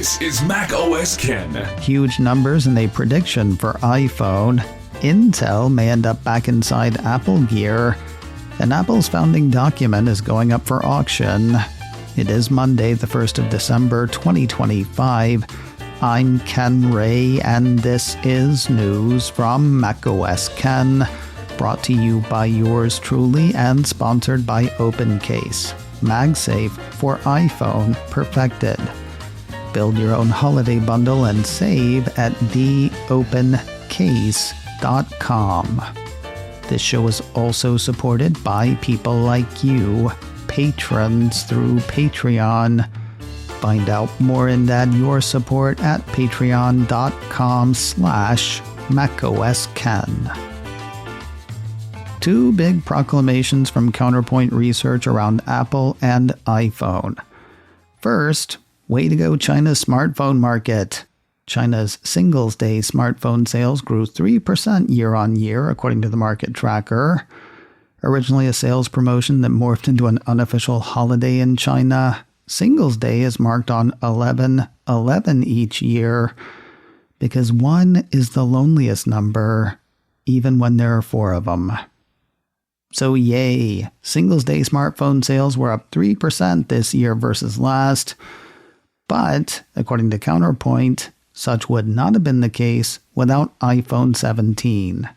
This is Mac OS Ken. Huge numbers and a prediction for iPhone. Intel may end up back inside Apple gear. And Apple's founding document is going up for auction. It is Monday, the 1st of December, 2025. I'm Ken Ray, and this is news from Mac OS Ken, brought to you by yours truly and sponsored by OpenCase. MagSafe for iPhone perfected. Build your own holiday bundle and save at theopencase.com. This show is also supported by people like you, patrons through Patreon. Find out more and add your support at patreon.com/MacOSKen. Two big proclamations from Counterpoint research around Apple and iPhone. First, way to go China's smartphone market. China's Singles' Day smartphone sales grew 3% year-on-year, according to the market tracker. Originally a sales promotion that morphed into an unofficial holiday in China, Singles' Day is marked on 11/11 each year because 1 is the loneliest number, even when there are 4 of them. So yay, Singles' Day smartphone sales were up 3% this year versus last. But, according to Counterpoint, such would not have been the case without iPhone 17.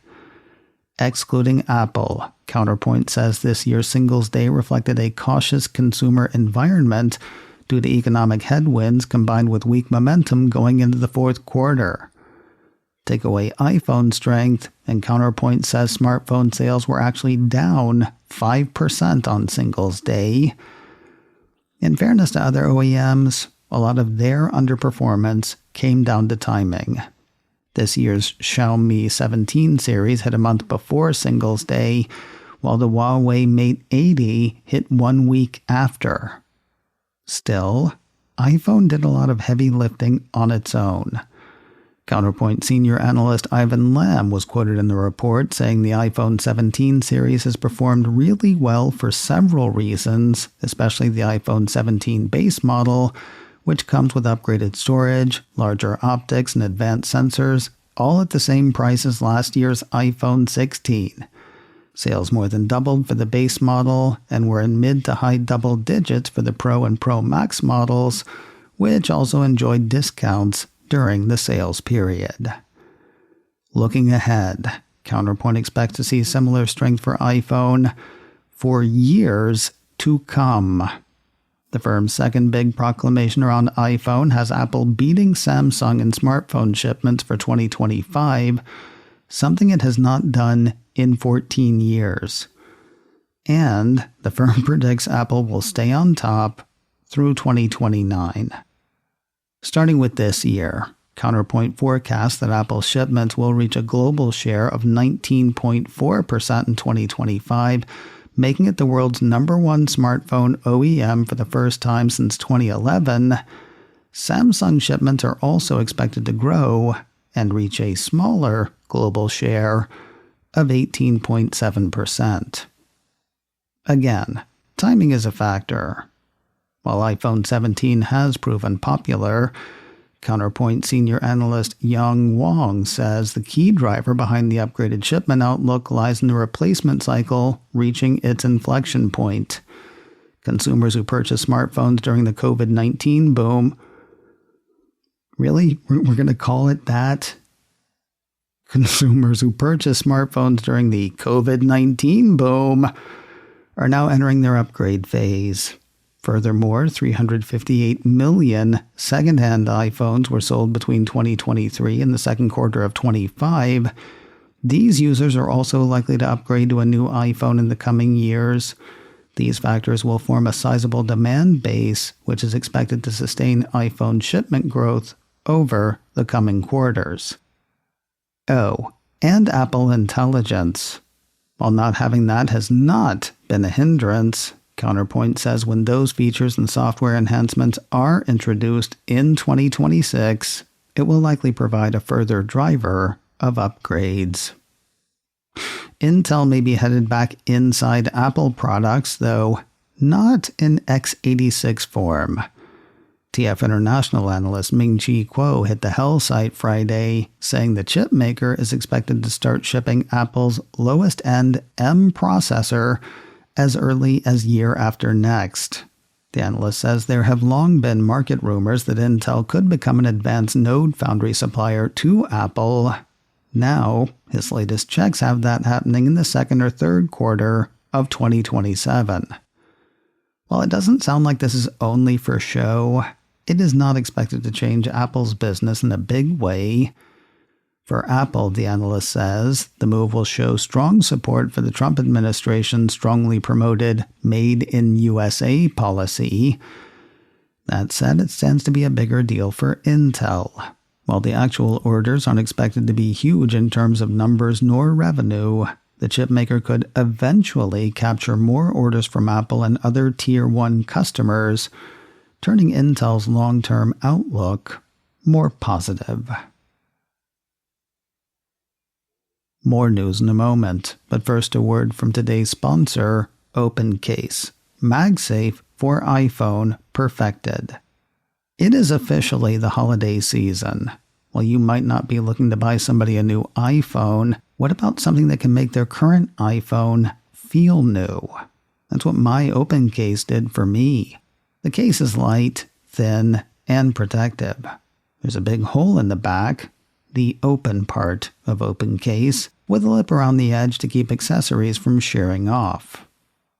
Excluding Apple, Counterpoint says this year's Singles' Day reflected a cautious consumer environment due to economic headwinds combined with weak momentum going into the fourth quarter. Take away iPhone strength, and Counterpoint says smartphone sales were actually down 5% on Singles' Day. In fairness to other OEMs, a lot of their underperformance came down to timing. This year's Xiaomi 17 series hit a month before Singles' Day, while the Huawei Mate 80 hit 1 week after. Still, iPhone did a lot of heavy lifting on its own. Counterpoint senior analyst Ivan Lam was quoted in the report saying the iPhone 17 series has performed really well for several reasons, especially the iPhone 17 base model, which comes with upgraded storage, larger optics, and advanced sensors, all at the same price as last year's iPhone 16. Sales more than doubled for the base model and were in mid to high double digits for the Pro and Pro Max models, which also enjoyed discounts during the sales period. Looking ahead, Counterpoint expects to see similar strength for iPhone for years to come. The firm's second big proclamation around iPhone has Apple beating Samsung in smartphone shipments for 2025, something it has not done in 14 years. And the firm predicts Apple will stay on top through 2029. Starting with this year, Counterpoint forecasts that Apple's shipments will reach a global share of 19.4% in 2025, making it the world's #1 smartphone OEM for the first time since 2011. Samsung shipments are also expected to grow and reach a smaller global share of 18.7%. Again, timing is a factor. While iPhone 17 has proven popular, Counterpoint senior analyst Yang Wang says the key driver behind the upgraded shipment outlook lies in the replacement cycle reaching its inflection point. Consumers who purchased smartphones during the COVID-19 boom, really? We're going to call it that? Consumers who purchased smartphones during the COVID-19 boom are now entering their upgrade phase. Furthermore, 358 million second-hand iPhones were sold between 2023 and the second quarter of 25. These users are also likely to upgrade to a new iPhone in the coming years. These factors will form a sizable demand base, which is expected to sustain iPhone shipment growth over the coming quarters. Oh, and Apple Intelligence. While not having that has not been a hindrance, Counterpoint says when those features and software enhancements are introduced in 2026, it will likely provide a further driver of upgrades. Intel may be headed back inside Apple products, though not in x86 form. TF International analyst Ming-Chi Kuo hit the Hell site Friday, saying the chip maker is expected to start shipping Apple's lowest-end M processor as early as year after next. The analyst says there have long been market rumors that Intel could become an advanced node foundry supplier to Apple. Now, his latest checks have that happening in the second or third quarter of 2027. While it doesn't sound like this is only for show, it is not expected to change Apple's business in a big way. For Apple, the analyst says, the move will show strong support for the Trump administration's strongly promoted Made in USA policy. That said, it stands to be a bigger deal for Intel. While the actual orders aren't expected to be huge in terms of numbers nor revenue, the chipmaker could eventually capture more orders from Apple and other Tier 1 customers, turning Intel's long-term outlook more positive. More news in a moment, but first a word from today's sponsor, OpenCase. MagSafe for iPhone perfected. It is officially the holiday season. While you might not be looking to buy somebody a new iPhone, what about something that can make their current iPhone feel new? That's what my OpenCase did for me. The case is light, thin, and protective. There's a big hole in the back, the open part of OpenCase, with a lip around the edge to keep accessories from shearing off.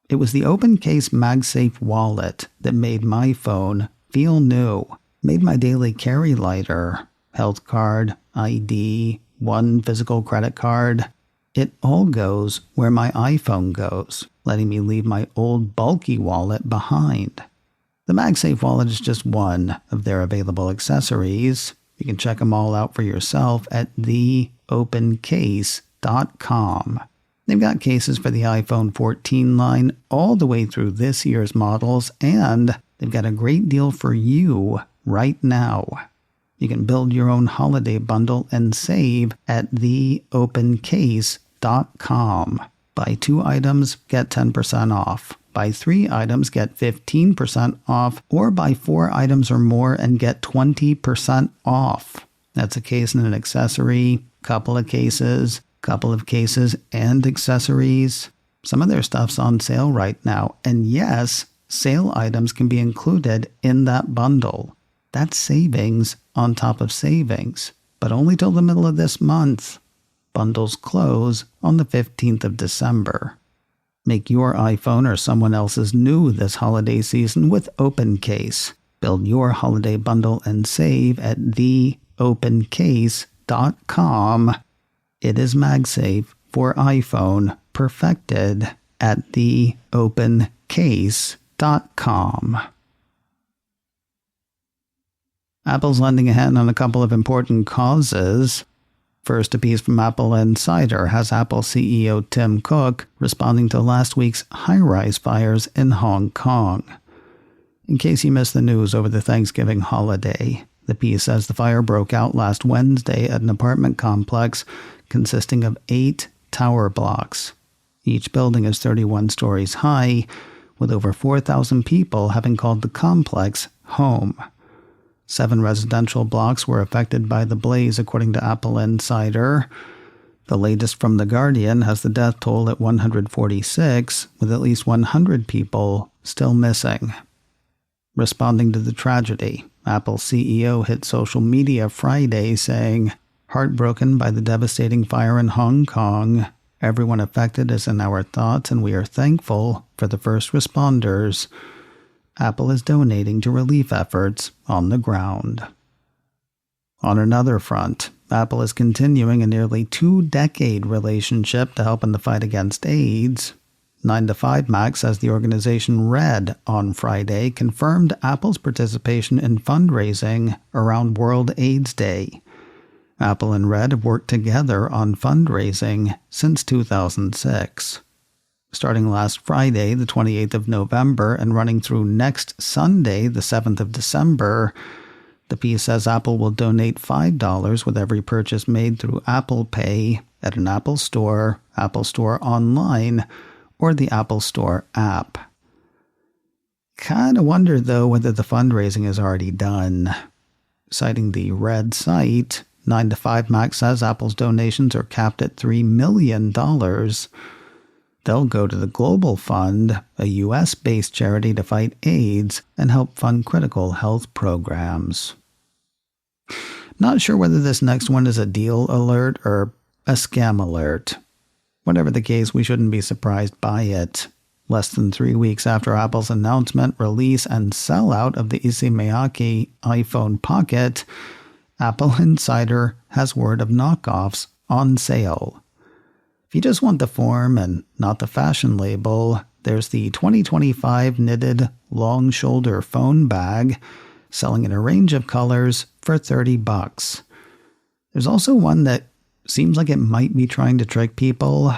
It was the OpenCase MagSafe wallet that made my phone feel new, made my daily carry lighter, health card, ID, one physical credit card. It all goes where my iPhone goes, letting me leave my old bulky wallet behind. The MagSafe wallet is just one of their available accessories. You can check them all out for yourself at theopencase.com. They've got cases for the iPhone 14 line all the way through this year's models, and they've got a great deal for you right now. You can build your own holiday bundle and save at theopencase.com. Buy 2 items, get 10% off. Buy 3 items, get 15% off, or buy 4 items or more and get 20% off. That's a case and an accessory, couple of cases and accessories. Some of their stuff's on sale right now, and yes, sale items can be included in that bundle. That's savings on top of savings, but only till the middle of this month. Bundles close on the 15th of December. Make your iPhone or someone else's new this holiday season with OpenCase. Build your holiday bundle and save at theopencase.com. It is MagSafe for iPhone, perfected at theopencase.com. Apple's lending a hand on a couple of important causes. First, a piece from Apple Insider has Apple CEO Tim Cook responding to last week's high-rise fires in Hong Kong. In case you missed the news over the Thanksgiving holiday, the piece says the fire broke out last Wednesday at an apartment complex consisting of 8 tower blocks. Each building is 31 stories high, with over 4,000 people having called the complex home. 7 residential blocks were affected by the blaze, according to Apple Insider. The latest from The Guardian has the death toll at 146, with at least 100 people still missing. Responding to the tragedy, Apple's CEO hit social media Friday saying, "Heartbroken by the devastating fire in Hong Kong. Everyone affected is in our thoughts, and we are thankful for the first responders. Apple is donating to relief efforts on the ground." On another front, Apple is continuing a nearly 2-decade relationship to help in the fight against AIDS. 9to5Mac says the organization Red on Friday confirmed Apple's participation in fundraising around World AIDS Day. Apple and Red have worked together on fundraising since 2006. Starting last Friday, the 28th of November, and running through next Sunday, the 7th of December, the piece says Apple will donate $5 with every purchase made through Apple Pay at an Apple Store Online, or the Apple Store app. Kind of wonder, though, whether the fundraising is already done. Citing the Red site, 9 to 5 Mac says Apple's donations are capped at $3 million. They'll go to the Global Fund, a U.S.-based charity to fight AIDS and help fund critical health programs. Not sure whether this next one is a deal alert or a scam alert. Whatever the case, we shouldn't be surprised by it. Less than 3 weeks after Apple's announcement, release, and sellout of the Issey-Miyake iPhone Pocket, Apple Insider has word of knockoffs on sale. If you just want the form and not the fashion label, there's the 2025 knitted long shoulder phone bag, selling in a range of colors for $30. There's also one that seems like it might be trying to trick people.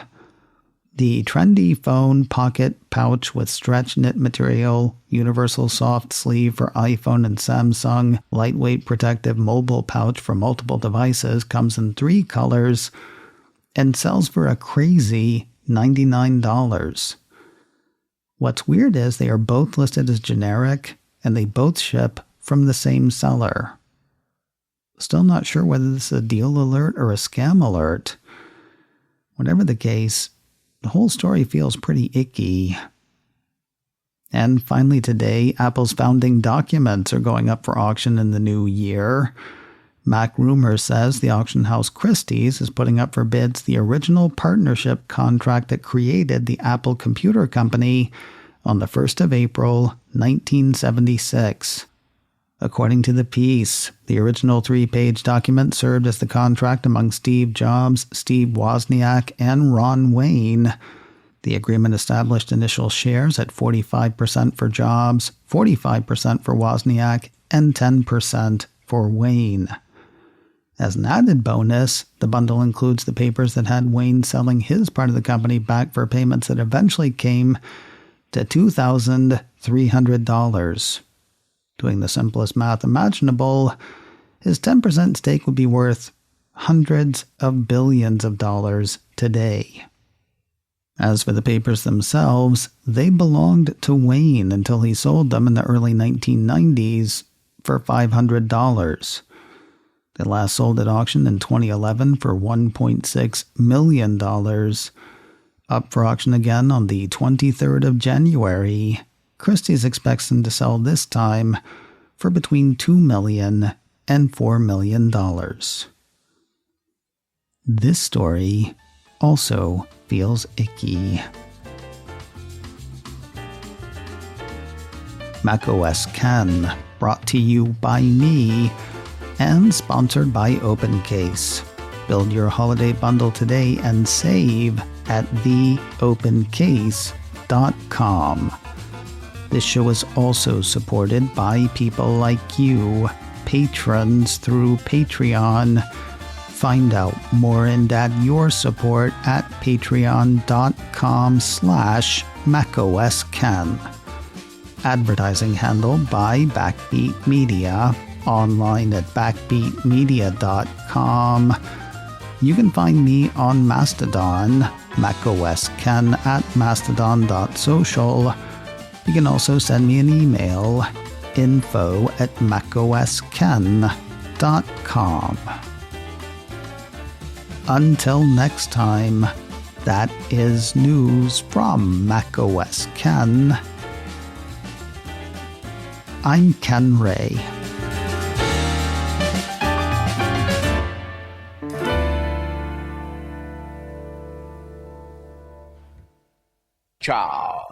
The trendy phone pocket pouch with stretch knit material, universal soft sleeve for iPhone and Samsung, lightweight protective mobile pouch for multiple devices, comes in 3 colors and sells for a crazy $99. What's weird is they are both listed as generic and they both ship from the same seller. Still not sure whether this is a deal alert or a scam alert. Whatever the case, the whole story feels pretty icky. And finally today, Apple's founding documents are going up for auction in the new year. Mac Rumor says the auction house Christie's is putting up for bids the original partnership contract that created the Apple Computer Company on the 1st of April, 1976. According to the piece, the original 3-page document served as the contract among Steve Jobs, Steve Wozniak, and Ron Wayne. The agreement established initial shares at 45% for Jobs, 45% for Wozniak, and 10% for Wayne. As an added bonus, the bundle includes the papers that had Wayne selling his part of the company back for payments that eventually came to $2,300. Doing the simplest math imaginable, his 10% stake would be worth hundreds of billions of dollars today. As for the papers themselves, they belonged to Wayne until he sold them in the early 1990s for $500. They last sold at auction in 2011 for $1.6 million, up for auction again on the 23rd of January. Christie's expects them to sell this time for between $2 million and $4 million. This story also feels icky. macOS Ken, brought to you by me and sponsored by OpenCase. Build your holiday bundle today and save at theopencase.com. This show is also supported by people like you, patrons through Patreon. Find out more and add your support at patreon.com/macOSKen. Advertising handled by Backbeat Media, online at backbeatmedia.com. You can find me on Mastodon, macOSKen at mastodon.social. You can also send me an email, info@macosken.com. Until next time, that is news from macOS Ken. I'm Ken Ray. Ciao.